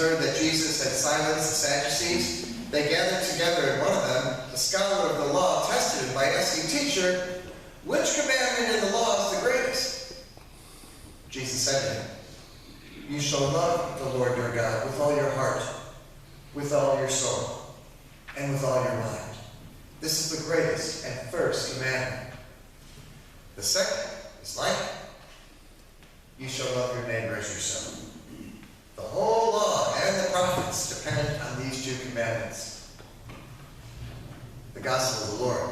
heard that Jesus had silenced the Sadducees, they gathered together, and one of them, the scholar of the law, tested him by asking, "Teacher, which commandment in the law is the greatest?" Jesus said to him, "You shall love the Lord your God with all your heart, with all your soul, and with all your mind. This is the greatest and first commandment. The second is like it. You shall love your neighbor as yourself. The whole law and the prophets depend on these two commandments." The Gospel of the Lord.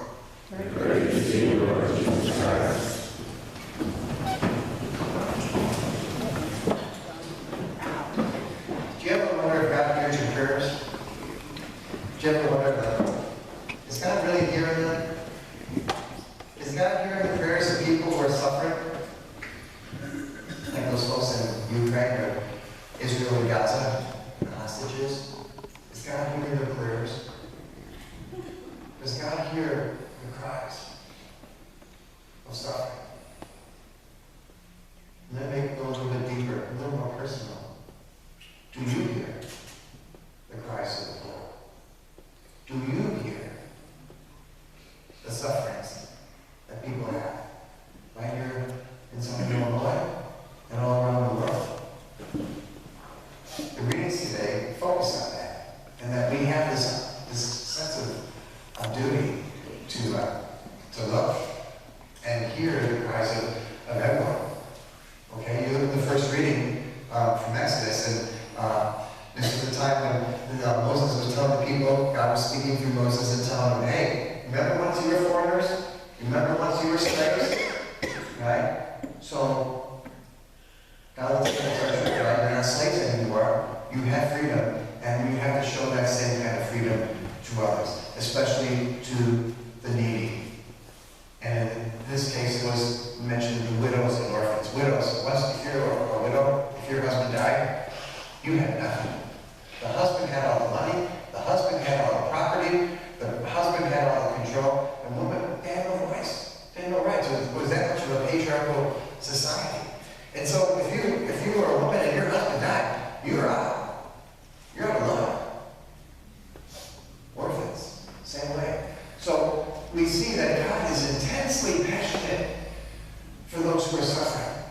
Praise to you, Lord Jesus Christ. Do you ever wonder if God hears your prayers? Do you ever wonder, is God really hearing them? Is God hearing the prayers of people who are suffering? Like those folks in Ukraine or Israel and Gaza, the hostages. Is God hearing their prayers? Does God hear the cries of suffering? And then make it go a little bit deeper, a little more personal. Do you hear the cries of the poor? Do you hear the sufferings that people have right here in southern Illinois and all around the world? The readings today focus on that, and that we have this sense of duty to love and hear the cries of everyone. Okay, you look at the first reading from Exodus, and this is the time when Moses was telling the people, God was speaking through Moses and telling them, hey, remember once you were foreigners? Remember once you were slaves? Right? So, God was telling us, right? You're not slaves anymore. You have freedom, and you have to show that same kind of freedom to others, especially to the needy. And in this case, it was mentioned the widows and orphans. Widows, if you're a widow, if your husband died, you had nothing. The husband had all the money, the husband had all the property, the husband had all the control, and women, they had no voice. They had no rights. It was that much of a patriarchal society. And so if you were a woman and your husband died, you were out. You're out of luck. Orphans, same way. So we see that God is intensely passionate for those who are suffering.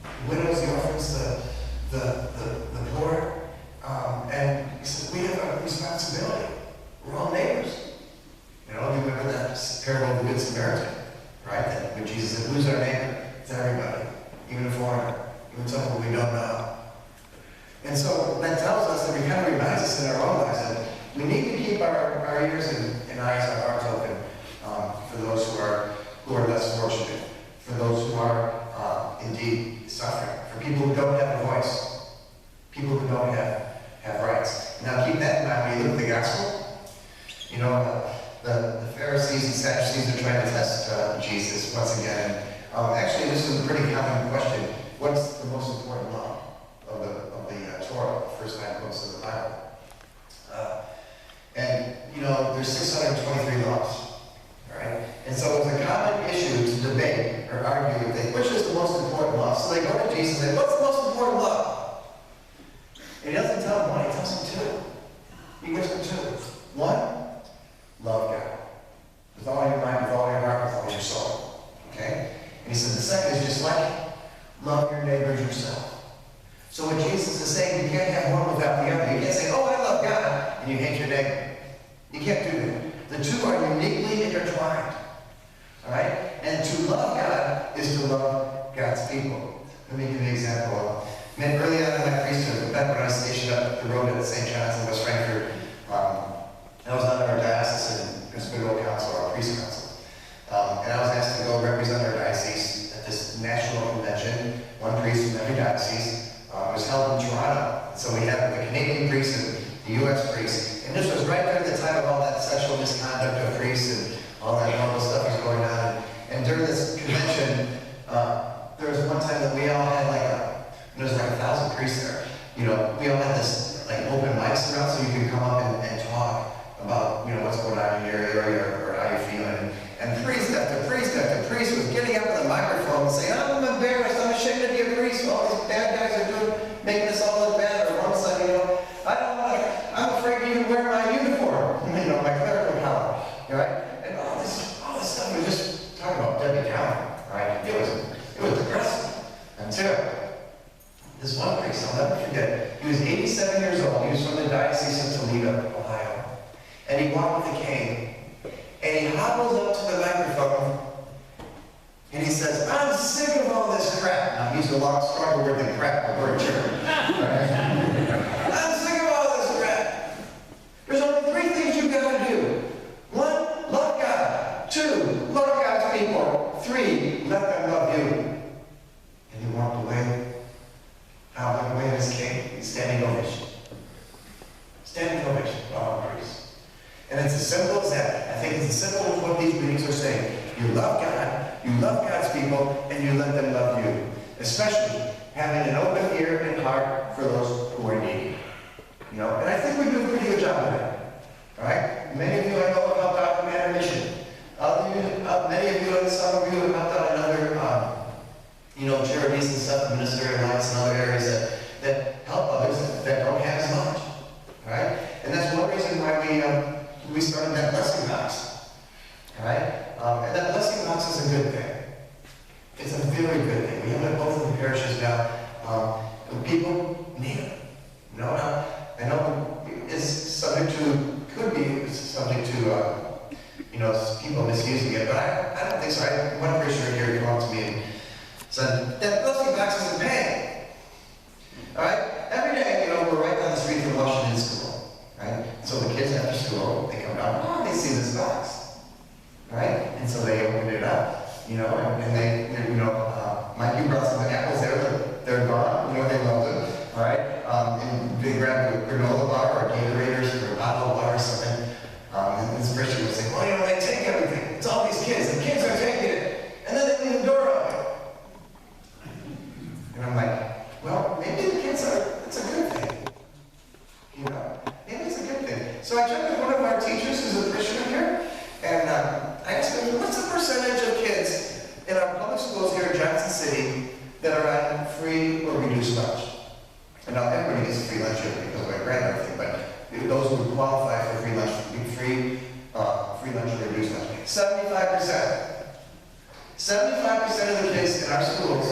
The widows, the orphans, the poor. And he says, we have a responsibility. We're all neighbors. You know, you remember that parable of the Good Samaritan, right? That when Jesus said, who's our neighbor? It's everybody, even a foreigner, even someone we don't know. And so that tells us, that we kind of reminds us in our own lives that we need to keep our ears and eyes and hearts open for those who are less fortunate, for those who are indeed suffering, for people who don't have a voice, people who don't have rights. Now keep that in mind when you look at the gospel. You know, the Pharisees and Sadducees are trying to test Jesus once again. Actually, this is a pretty common question. What's the most important law of the Torah, the first 9 books of the Bible? And, you know, there's 623 laws, all right? And so it was a common issue to debate or argue with it, which is the most important law? So they go to Jesus and say, what's the most important law? And he doesn't tell them one, he tells them 2. He gives them 2. 1, love God. With all your mind, with all your heart, with all your soul. Okay? And he said the second is just like it. Love your neighbor as yourself. So what Jesus is saying, you can't have one without the other. You can't say, oh, I love God, and you hate your neighbor. You can't do that. The two are uniquely intertwined. All right? And to love God is to love God's people. Let me give you an example. Early on in my priesthood, back when I was stationed up the road at St. John's in West Frankfort, I was on our diocesan Presbyterial Council, our priest council. And I was asked to go represent our diocese at this national convention, one priest from every diocese. It was held in Toronto. So we had the Canadian priest and the U.S. priest. And this was right during the time of all that sexual misconduct of priests and all that horrible stuff was going on. And during this convention, there was one time that we all had there's 1,000 priests there. You know, we all had this open mics around so you could come up and talk about, you know, what's going on in your area or how you're feeling. And priest after priest after priest was getting up on the microphone and saying, I'm embarrassed, I'm ashamed to be a priest. All these bad guys are doing, making us all look bad. Or one Sunday, you know, right? And all this stuff was just talking about Debbie Downer, right? It was depressing until this one priest, I'll never forget, he was 87 years old. He was from the Diocese of Toledo, Ohio. And he walked with a cane. And he hobbles up to the microphone and he says, I'm sick of all this crap. Now, he's a lot stronger word than crap, but we're a church. Right? I'm sick of all this crap. There's only 3 things you've got to do. 1, love God. 2, love God's people. 3, let them love you. And he walked away. Out of the way of his cane, he's standing ovation. Standing ovation. Oh, praise. And it's as simple as that. I think it's as simple as what these readings are saying. You love God, you love God's people, and you let them love you. Especially having an open ear and heart for those who are needy. You know, and I think we do a pretty good job of that. All right? Many of you I know have helped out in Manor Mission. Many of you, and some of you have helped out in other, charities and stuff, ministerial alliance and other areas that help others that don't have as much. All right? And that's one reason why we started that blessing box. All right? And that blessing box is a good thing. It's a very good thing. We have it both in the parishes now. People need it. You know, I know it's subject to, could be subject to, people misusing it, but I don't think so. One parishioner here came up to me and said, that blessing box isn't paying. All right? Every day, we're right down the street from Washington School. Right? So the kids after school, they come down, they see this box. Right? And so they open it up, and they, Mikey brought some apples there, they're gone, they loved it. All right? And they grab a granola bar or Gatoraders or a bottle of water or something. And this Christian would say, well, they take everything. It's all these kids. The kids are taking it. And then they leave the door open. And I'm like, well, maybe the kids are, it's a good thing. Maybe it's a good thing. So I checked with one of our teachers who's a Christian here, and I asked him, what's the percentage of kids in our public schools here in Johnston City that are on free or reduced lunch? And now everybody gets a free lunch here because of my grant and everything, but those who qualify for free lunch, free lunch or reduced lunch, 75%. 75% of the kids in our schools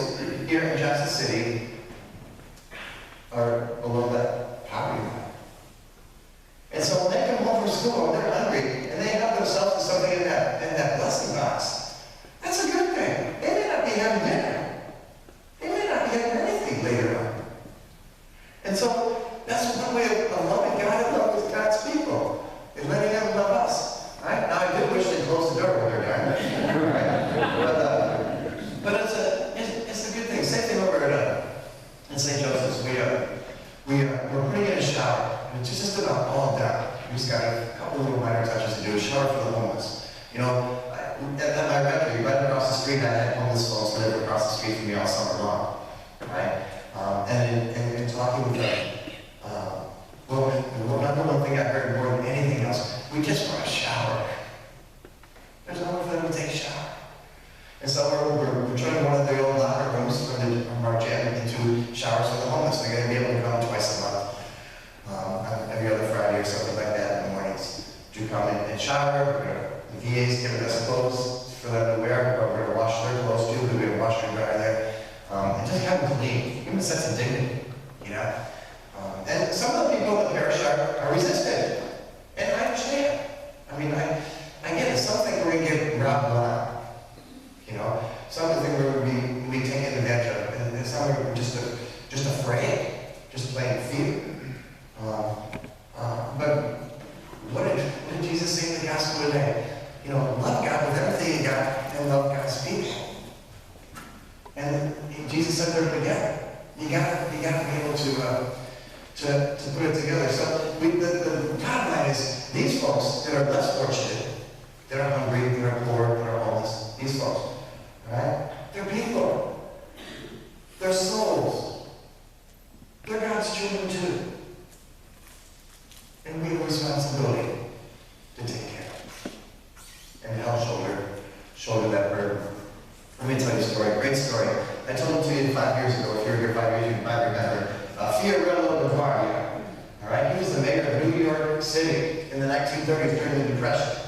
here in Johnston City are below that poverty line. And so when they come home from school, they're hungry, and they help themselves to something in that blessing box. That's a good thing. They may not be having dinner. They may not be having anything later on. And so that's one way of loving God and loving God's people, is letting them love us. Right? Now I do wish they'd close the door when they're done. Right? But it's a good thing. Same thing over at St. Joseph's. We're putting in a shower. And it's just about all done. We just got a couple little minor touches to do. A shower for the homeless. At my rectory, right across the street, I had homeless folks that live across the street from me all summer long. Right? And talking with them. The number one thing I heard more than anything else, we just want a shower. There's no one for them to take a shower. And so we're turning one of the old locker rooms from our gym into showers for the homeless. They're going to be able to come twice a month. Every other Friday or something like that in the mornings. To come in and shower. The VA's giving us clothes for them to wear. We're going to wash their clothes too, because we have a washer and dryer there. And just have them clean. Give them a sense of dignity. And some of the people in the parish are resistant. And I understand. I get it. Something we're going to get robbed blind. Something we're going to be taken advantage of. And some are just afraid. Just plain fear. But what did Jesus say in the gospel today? Love God with everything you got and love God's people. And Jesus said they're together. You got to be able to put it together. So the bottom line is these folks that are less fortunate, that are hungry, that are poor, that are homeless, these folks, right? They're people. They're souls. They're God's children too. And we have a responsibility to take care of and help shoulder that burden. Let me tell you a story, a great story. I told it to you 5 years ago. If you were here 5 years, you might remember. Fiorello Bavaria, all right? He was the mayor of New York City in the 1930s during the Depression,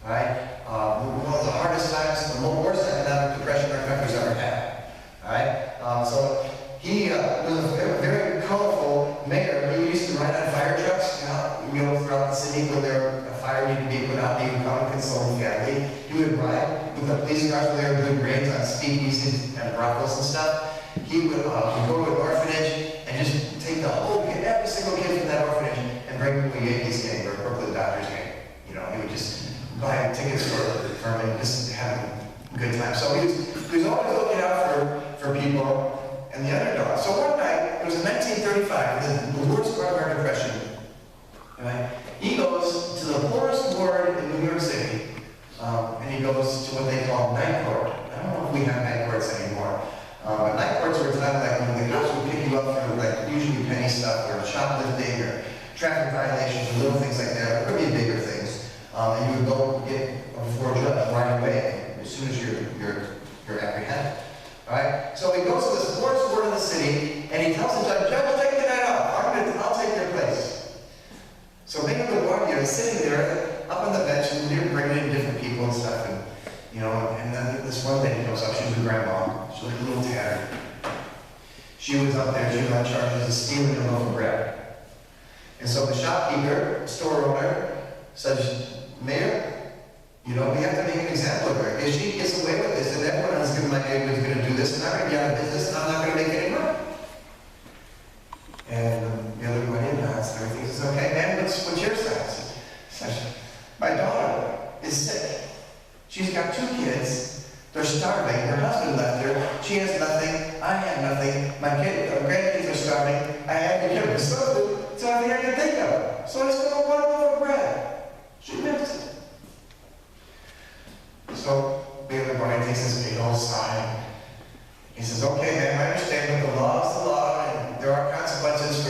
All right? One of the hardest times, the worst economic depression our country's ever had. All right? So he was a very colorful mayor. He used to ride on fire trucks, you know, throughout the city when there a fire needed to be put out. He would come and console the family. He would ride with the police cars when they were doing raids on speakeasies and brothels and stuff. He would go to an orphanage and just take the whole kid, every single kid from that orphanage, and bring them to a Yankees game or a Brooklyn Dodgers game. You know, he would just buy tickets for them and just have a good time. So he was always looking out for people and the underdog. So one night, it was in 1935, the worst part of our depression. Right? He goes to the poorest ward in New York City, and he goes to what they call night court. I don't know if we have night courts anymore. But night courts were a time like when the cops would pick you up for like usually penny stuff or shoplifting or traffic violations or little things like that, or maybe bigger things. And you would go get before a judge right away as soon as you're apprehended. All right? So he goes to this poorest ward in the city, and he tells the judge, "Judge, take the night off. I'll take your place." So Mayor LaGuardia is sitting there up on the bench, and they're bringing in different people and stuff, and you know, and then this one lady goes up. She was a grandma. She looked a little tattered. She was up there. She was on charges of stealing a loaf of bread. And so the shopkeeper, store owner, says, "Mayor, you know, we have to make an example of her. If she gets away with this, and everyone else in my neighborhood is going to do this, and I'm going to be out of business, and I'm not going to make any money." And the other one nods and everything. He says, "Okay, man, what's your side?" Says, "My daughter is sick. She's got 2 kids. They're starving. Her husband left her. She has nothing. I have nothing. My grandkids are starving. I had to give her something. So I think I can think of it. So I stole 1 loaf of bread. She lives it." So Baylor Brian takes this big old sigh. He says, "Okay, man, I understand, but the law is the law, and there are consequences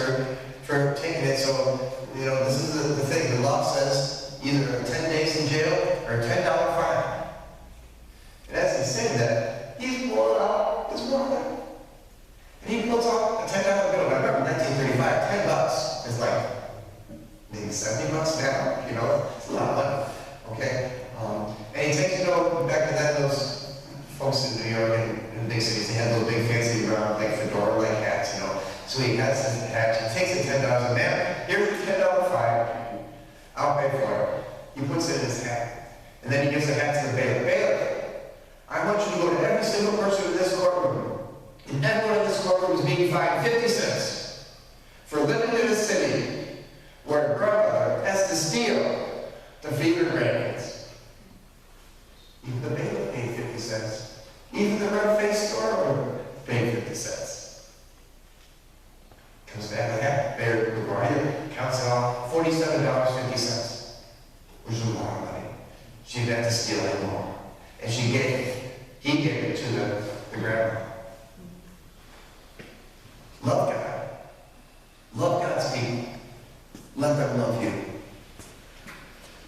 for taking it. So, you know, this is the thing. The law says either 10 days in jail or a $10 fine." And as he's saying that, he's pulling out his wallet. And he pulls out a $10 bill. I remember 1935, $10 is like maybe $70 now. You know, it's a lot of money. Okay? And he takes it over back to that, those folks in New York and in big cities, they had those big fancy round, like fedora-like hats, you know. So he has his hat, he takes the $10 and man, here's the $10 fine. I'll pay for it. He puts it in his hat. And then he gives the hat to the bailiff. "Bailiff, I want you to go to every single person in this courtroom. And everyone in this courtroom is being fined 50 cents for living in a city where a grandmother has to steal to feed her grandkids." Even the bailiff paid 50 cents. Even the red-faced store owner paid 50 cents. Comes back with that. The writer counts it off, $47.50, which is a lot of money. She didn't have to steal anymore. And he gave it to the grandma. Love God. Love God's people. Let them love you.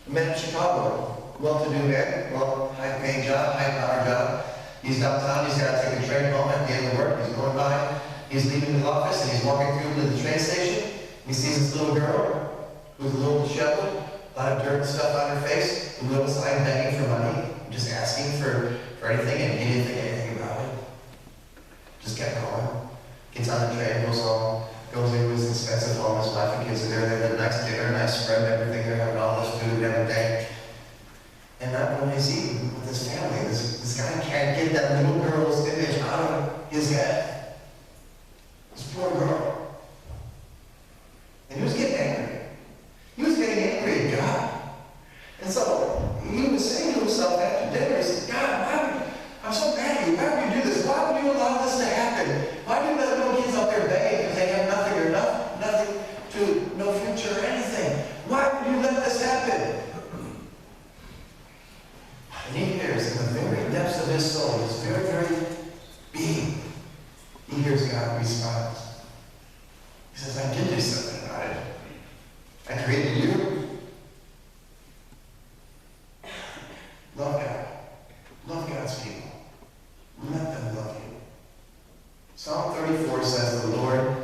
A man in Chicago, well-to-do man, high-paying job, high-power job. He's downtown, he's got to take a train home at the end of work. He's going by, he's leaving his office, and he's walking through to the train station. He sees this little girl who's a little disheveled, a lot of dirt and stuff on her face, a little sign begging for money, just asking for anything, and he didn't think anything about it. Just kept going. Gets on the train, goes home, goes into his expensive home, his wife and kids are there, they have a nice dinner, nice spread, everything, they're having all this food and everything. And not when he's eating with his family, this guy can't get that little girl's image out of his head. This poor girl. And he was getting angry. He was getting angry at God. And so he was saying to himself after dinner, he said, "God, I'm so mad at you. Why would you do this? Why would you allow this to happen? Why do you let little kids out there begging because they have nothing or nothing to no future or anything? Why would you let this happen?" And he hears in the very depths of his soul, his very, very being, he hears God respond. He says, "I did do something about it. I created you." Love God. Love God's people. Let them love you. Psalm 34 says, "The Lord